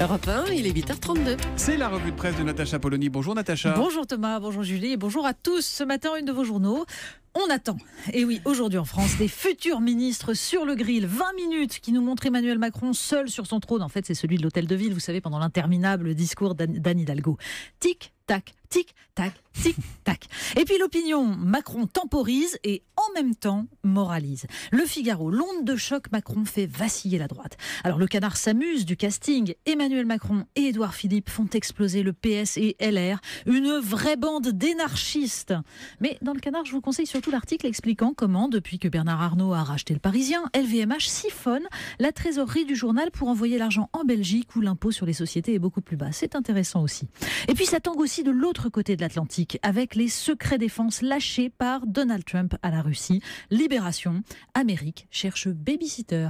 Europe 1, il est 8h32. C'est la revue de presse de Natacha Polony. Bonjour Natacha. Bonjour Thomas, bonjour Julie et bonjour à tous. Ce matin, une de vos journaux. On attend. Et oui, aujourd'hui en France, des futurs ministres sur le grill. 20 minutes qui nous montrent Emmanuel Macron seul sur son trône. En fait, c'est celui de l'Hôtel de Ville, vous savez, pendant l'interminable discours d'Anne Hidalgo. Tic, tac, tic, tac, tic, tac. Et puis l'opinion, Macron temporise et en même temps moralise. Le Figaro, l'onde de choc Macron fait vaciller la droite. Alors le Canard s'amuse du casting. Emmanuel Macron et Édouard Philippe font exploser le PS et LR. Une vraie bande d'énarchistes. Mais dans le Canard, je vous conseille surtout l'article expliquant comment, depuis que Bernard Arnault a racheté le Parisien, LVMH siphonne la trésorerie du journal pour envoyer l'argent en Belgique où l'impôt sur les sociétés est beaucoup plus bas. C'est intéressant aussi. Et puis ça tangue aussi de l'autre côté de l'Atlantique avec les secrets défense lâchés par Donald Trump à la Russie. Libération, Amérique cherche babysitter.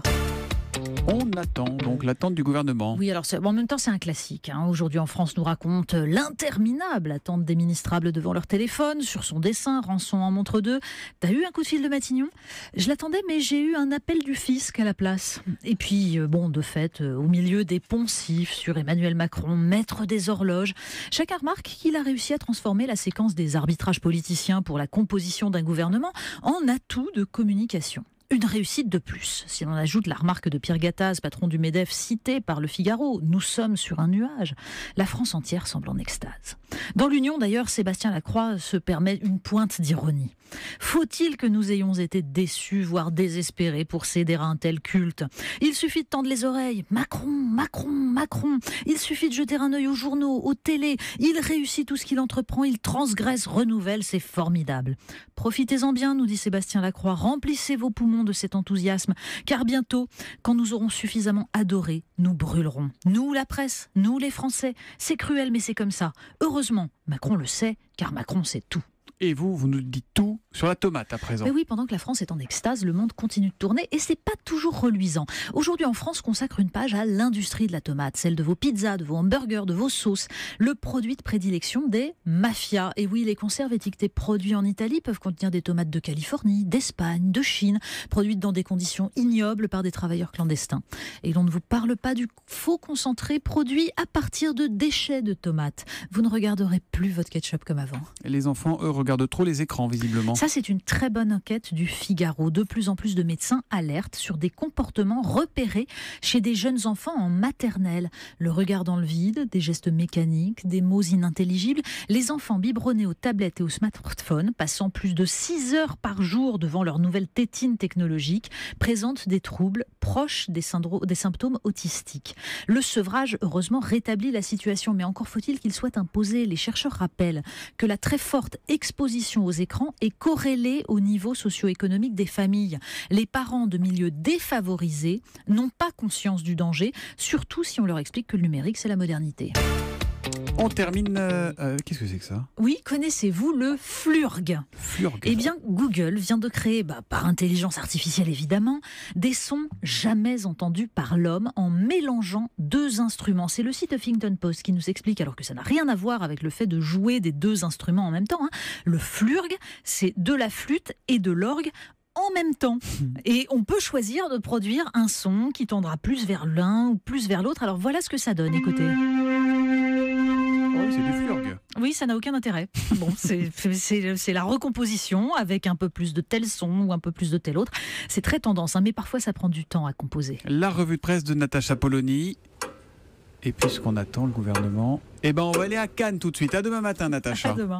On attend donc l'attente du gouvernement. Oui, alors en même temps, c'est un classique. Aujourd'hui en France, nous raconte l'interminable attente des ministrables devant leur téléphone, sur son dessin, rançon en montre 2. T'as eu un coup de fil de Matignon ? Je l'attendais, mais j'ai eu un appel du fisc à la place. Et puis, de fait, au milieu des poncifs sur Emmanuel Macron, maître des horloges, chacun remarque qu'il a réussi à transformer la séquence des arbitrages politiciens pour la composition d'un gouvernement en atout de communication. Une réussite de plus, si l'on ajoute la remarque de Pierre Gattaz, patron du MEDEF, cité par le Figaro. Nous sommes sur un nuage. La France entière semble en extase. Dans l'Union, d'ailleurs, Sébastien Lacroix se permet une pointe d'ironie. Faut-il que nous ayons été déçus, voire désespérés pour céder à un tel culte ? Il suffit de tendre les oreilles. Macron, Macron, Macron. Il suffit de jeter un œil aux journaux, aux télés. Il réussit tout ce qu'il entreprend. Il transgresse, renouvelle. C'est formidable. Profitez-en bien, nous dit Sébastien Lacroix. Remplissez vos poumons de cet enthousiasme, car bientôt, quand nous aurons suffisamment adoré, nous brûlerons. Nous, la presse, nous, les Français. C'est cruel, mais c'est comme ça. Heureusement, Macron le sait, car Macron sait tout. Et vous nous dites tout sur la tomate à présent. Mais oui, pendant que la France est en extase, le monde continue de tourner et c'est pas toujours reluisant. Aujourd'hui en France, consacre une page à l'industrie de la tomate, celle de vos pizzas, de vos hamburgers, de vos sauces, le produit de prédilection des mafias. Et oui, les conserves étiquetées produits en Italie peuvent contenir des tomates de Californie, d'Espagne, de Chine, produites dans des conditions ignobles par des travailleurs clandestins. Et l'on ne vous parle pas du faux concentré produit à partir de déchets de tomates. Vous ne regarderez plus votre ketchup comme avant. Et les enfants, eux, regardent trop les écrans, visiblement. Ça, c'est une très bonne enquête du Figaro. De plus en plus de médecins alertent sur des comportements repérés chez des jeunes enfants en maternelle. Le regard dans le vide, des gestes mécaniques, des mots inintelligibles. Les enfants biberonnés aux tablettes et aux smartphones, passant plus de 6 heures par jour devant leur nouvelle tétine technologique, présentent des troubles proches des symptômes autistiques. Le sevrage, heureusement, rétablit la situation, mais encore faut-il qu'il soit imposé. Les chercheurs rappellent que la très forte exposition aux écrans est corrélée au niveau socio-économique des familles. Les parents de milieux défavorisés n'ont pas conscience du danger, surtout si on leur explique que le numérique, c'est la modernité. On termine... qu'est-ce que c'est que ça ? Oui, connaissez-vous le FLURG ? FLURG. Eh bien, Google vient de créer, par intelligence artificielle évidemment, des sons jamais entendus par l'homme en mélangeant deux instruments. C'est le site Huffington Post qui nous explique, alors que ça n'a rien à voir avec le fait de jouer des deux instruments en même temps. Le FLURG, c'est de la flûte et de l'orgue en même temps. Et on peut choisir de produire un son qui tendra plus vers l'un ou plus vers l'autre. Alors voilà ce que ça donne, écoutez. C'est du FLURG. Oui, ça n'a aucun intérêt. Bon, c'est la recomposition avec un peu plus de tel son ou un peu plus de tel autre. C'est très tendance, mais parfois ça prend du temps à composer. La revue de presse de Natacha Polony. Et puisqu'on attend le gouvernement, on va aller à Cannes tout de suite. À demain matin, Natacha. À demain.